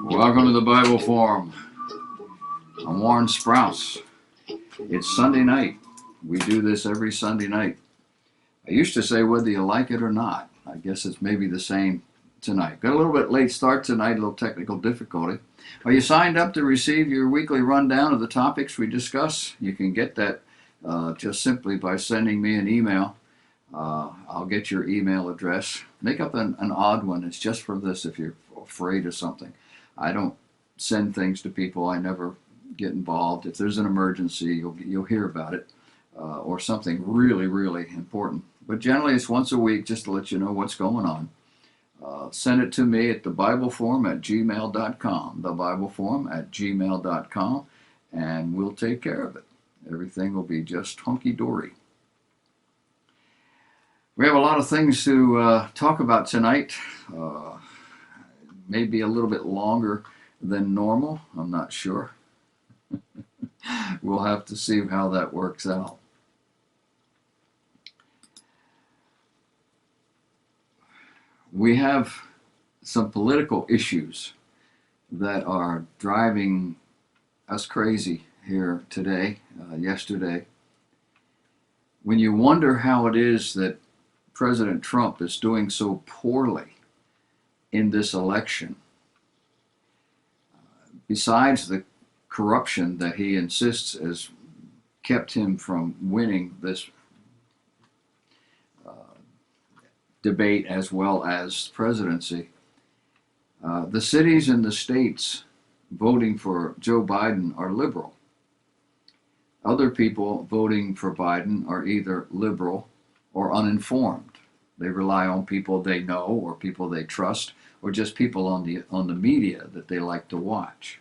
Welcome to the Bible Forum. I'm Warren Sprouse. It's Sunday night. We do this every Sunday night. I used to say whether you like it or not. I guess it's maybe the same tonight. Got a little bit late start tonight, a little technical difficulty. Are you signed up to receive your weekly rundown of the topics we discuss? You can get that just simply by sending me an email. I'll get your email address. Make up an odd one. It's just for this if you're afraid of something. I don't send things to people. I never get involved. If there's an emergency, you'll hear about it, or something really, really important. But generally, it's once a week just to let you know what's going on. Send it to me at thebibleforum@gmail.com, thebibleforum@gmail.com, and we'll take care of it. Everything will be just hunky-dory. We have a lot of things to talk about tonight. Maybe a little bit longer than normal. I'm not sure. We'll have to see how that works out. We have some political issues that are driving us crazy here today, yesterday. When you wonder how it is that President Trump is doing so poorly in this election, besides the corruption that he insists has kept him from winning this debate as well as presidency, the cities and the states voting for Joe Biden are liberal. Other people voting for Biden are either liberal or uninformed. They rely on people they know or people they trust, or just people on the media that they like to watch.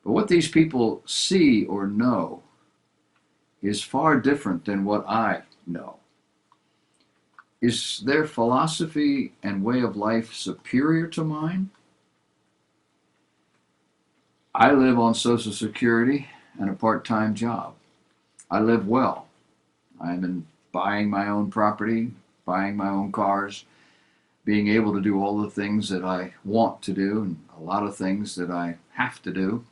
But what these people see or know is far different than what I know. Is their philosophy and way of life superior to mine? I live on Social Security and a part-time job. I live well. I'm buying my own property, buying my own cars, being able to do all the things that I want to do, and a lot of things that I have to do,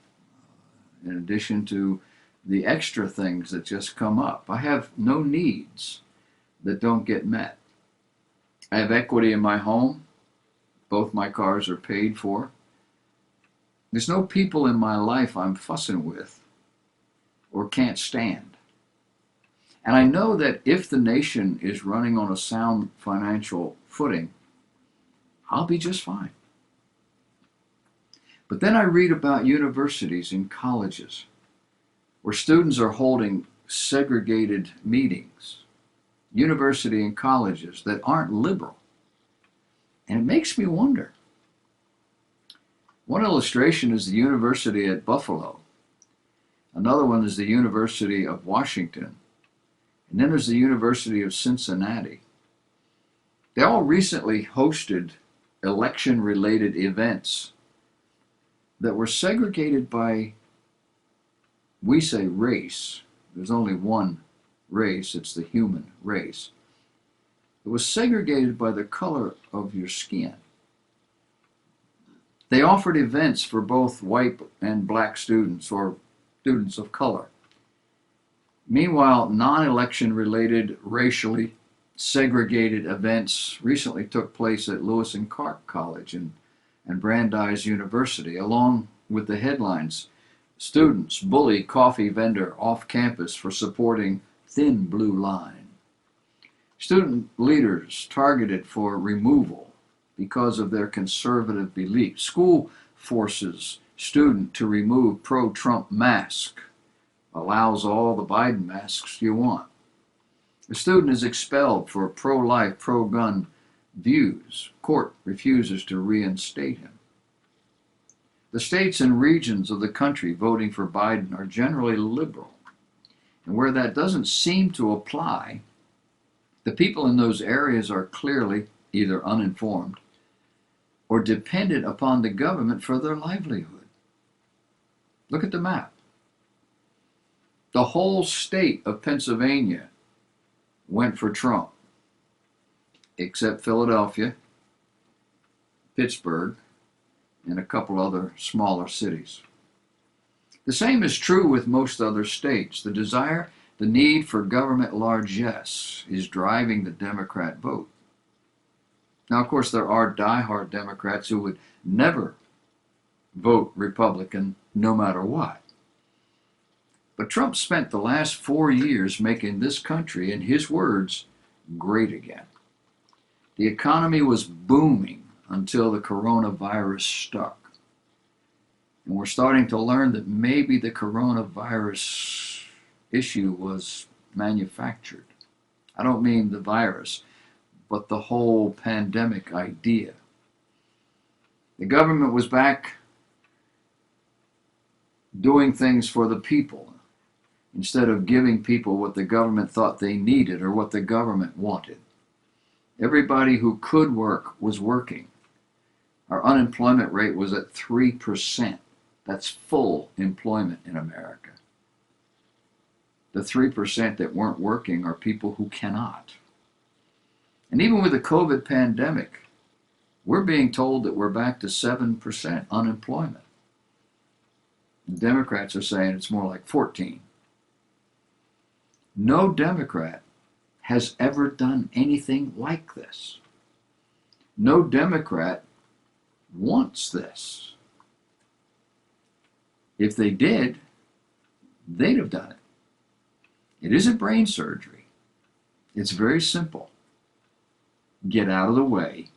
in addition to the extra things that just come up. I have no needs that don't get met. I have equity in my home. Both my cars are paid for. There's no people in my life I'm fussing with or can't stand. And I know that if the nation is running on a sound financial footing, I'll be just fine. But then I read about universities and colleges where students are holding segregated meetings, university and colleges that aren't liberal. And it makes me wonder. One illustration is the University at Buffalo. Another one is the University of Washington. And then there's the University of Cincinnati. They all recently hosted election-related events that were segregated by, we say race. There's only one race, it's the human race. It was segregated by the color of your skin. They offered events for both white and black students or students of color. Meanwhile, non-election related racially segregated events recently took place at Lewis and Clark College and Brandeis University, along with the headlines, "Students bully coffee vendor off campus for supporting Thin Blue Line." Student leaders targeted for removal because of their conservative beliefs. School forces student to remove pro-Trump mask. Allows all the Biden masks you want. The student is expelled for pro-life, pro-gun views. Court refuses to reinstate him. The states and regions of the country voting for Biden are generally liberal. And where that doesn't seem to apply, the people in those areas are clearly either uninformed or dependent upon the government for their livelihood. Look at the map. The whole state of Pennsylvania went for Trump, except Philadelphia, Pittsburgh, and a couple other smaller cities. The same is true with most other states. The need for government largesse is driving the Democrat vote. Now, of course, there are diehard Democrats who would never vote Republican no matter what. But Trump spent the last 4 years making this country, in his words, great again. The economy was booming until the coronavirus stuck. And we're starting to learn that maybe the coronavirus issue was manufactured. I don't mean the virus, but the whole pandemic idea. The government was back doing things for the people instead of giving people what the government thought they needed or what the government wanted. Everybody who could work was working. Our unemployment rate was at 3%. That's full employment in America. The 3% that weren't working are people who cannot. And even with the COVID pandemic, we're being told that we're back to 7% unemployment. The Democrats are saying it's more like 14. No Democrat has ever done anything like this. No Democrat wants this. If they did, they'd have done it. It isn't brain surgery. It's very simple. Get out of the way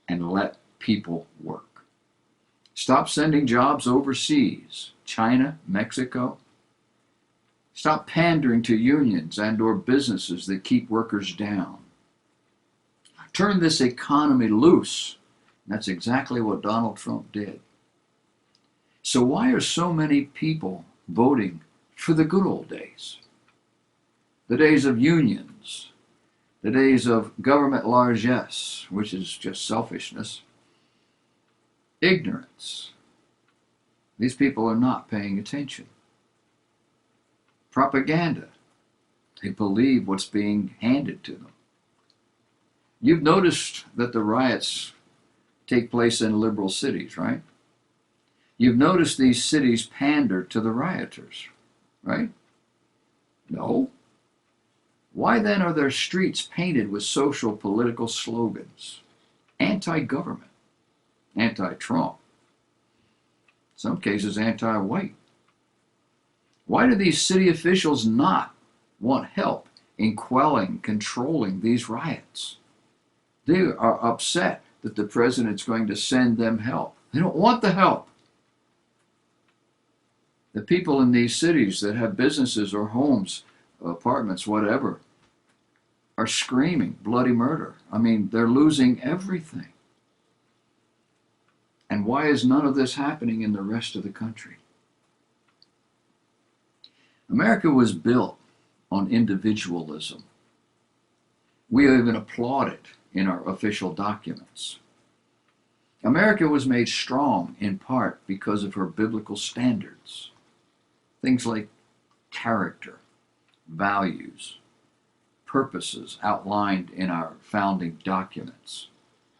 and let people work. Stop sending jobs overseas, China, Mexico. Stop pandering to unions and or businesses that keep workers down. Turn this economy loose. That's exactly what Donald Trump did. So why are so many people voting for the good old days? The days of unions, the days of government largesse, which is just selfishness, ignorance. These people are not paying attention. Propaganda. They believe what's being handed to them. You've noticed that the riots take place in liberal cities, right? You've noticed these cities pander to the rioters, right? No. Why then are their streets painted with social political slogans? Anti-government, anti-Trump, in some cases anti-white. Why do these city officials not want help in quelling, controlling these riots? They are upset that the president's going to send them help. They don't want the help. The people in these cities that have businesses or homes, apartments, whatever, are screaming bloody murder. I mean, they're losing everything. And why is none of this happening in the rest of the country? America was built on individualism. We even applaud it in our official documents. America was made strong in part because of her biblical standards. Things like character, values, purposes outlined in our founding documents,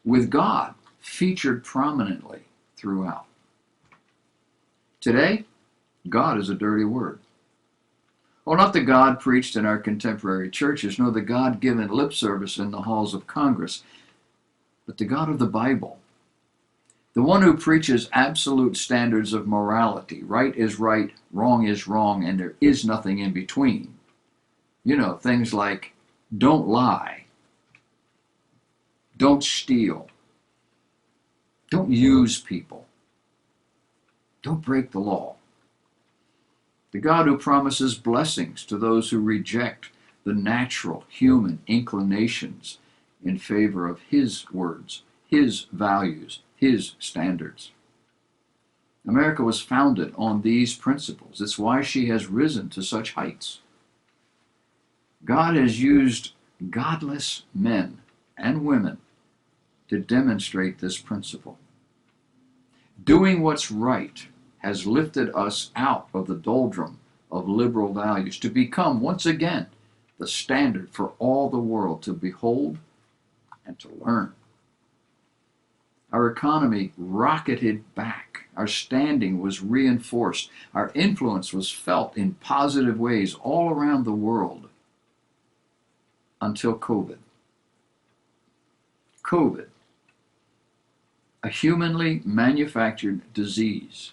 with God featured prominently throughout. Today, God is a dirty word. Well, not the God preached in our contemporary churches, nor the God given lip service in the halls of Congress, but the God of the Bible. The one who preaches absolute standards of morality. Right is right, wrong is wrong, and there is nothing in between. You know, things like don't lie, don't steal, don't use people, don't break the law. The God who promises blessings to those who reject the natural human inclinations in favor of His words, His values, His standards. America was founded on these principles. It's why she has risen to such heights. God has used godless men and women to demonstrate this principle. Doing what's right has lifted us out of the doldrum of liberal values to become once again the standard for all the world to behold and to learn. Our economy rocketed back. Our standing was reinforced. Our influence was felt in positive ways all around the world until COVID. COVID, a humanly manufactured disease,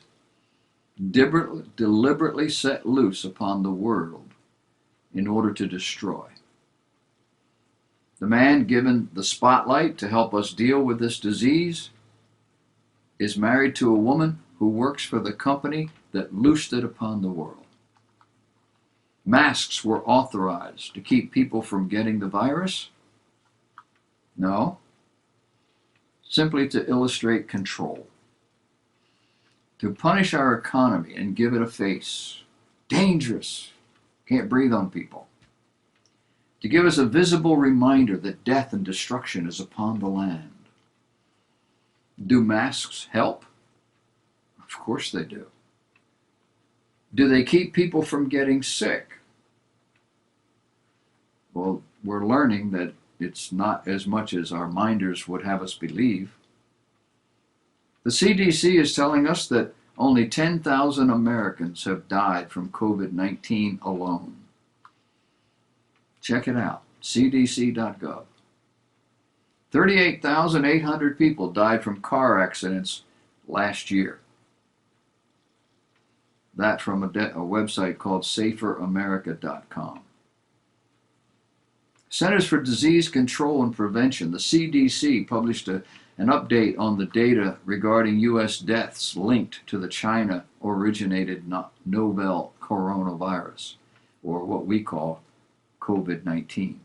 deliberately set loose upon the world in order to destroy. The man given the spotlight to help us deal with this disease is married to a woman who works for the company that loosed it upon the world. Masks were authorized to keep people from getting the virus? No, simply to illustrate control. To punish our economy and give it a face. Dangerous. Can't breathe on people. To give us a visible reminder that death and destruction is upon the land. Do masks help? Of course they do. Do they keep people from getting sick? Well, we're learning that it's not as much as our minders would have us believe. The CDC is telling us that only 10,000 Americans have died from COVID-19 alone. Check it out, cdc.gov. 38,800 people died from car accidents last year. That from a website called saferamerica.com. Centers for Disease Control and Prevention, the CDC, published an update on the data regarding U.S. deaths linked to the China-originated novel coronavirus, or what we call COVID-19.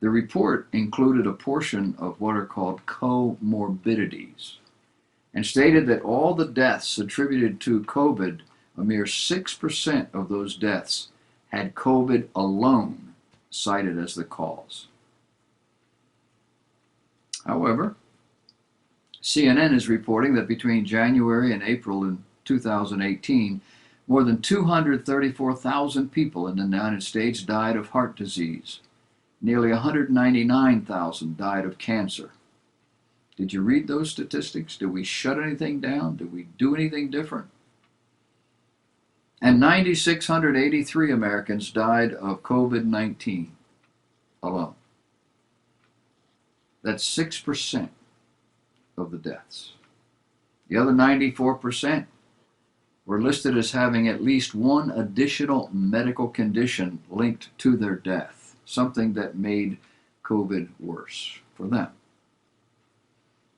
The report included a portion of what are called comorbidities and stated that all the deaths attributed to COVID, a mere 6% of those deaths had COVID alone cited as the cause. However, CNN is reporting that between January and April in 2018, more than 234,000 people in the United States died of heart disease. Nearly 199,000 died of cancer. Did you read those statistics? Did we shut anything down? Did we do anything different? And 9,683 Americans died of COVID-19 alone. That's 6% of the deaths. The other 94% were listed as having at least one additional medical condition linked to their death, something that made COVID worse for them.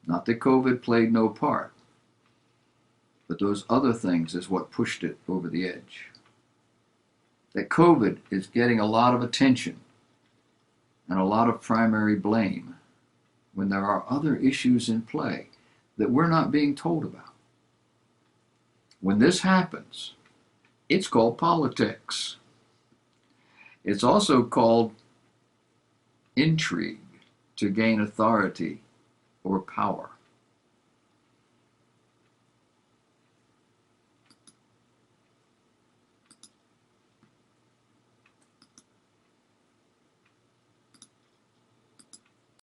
Not that COVID played no part, but those other things is what pushed it over the edge. That COVID is getting a lot of attention and a lot of primary blame when there are other issues in play that we're not being told about. When this happens, it's called politics. It's also called intrigue to gain authority or power.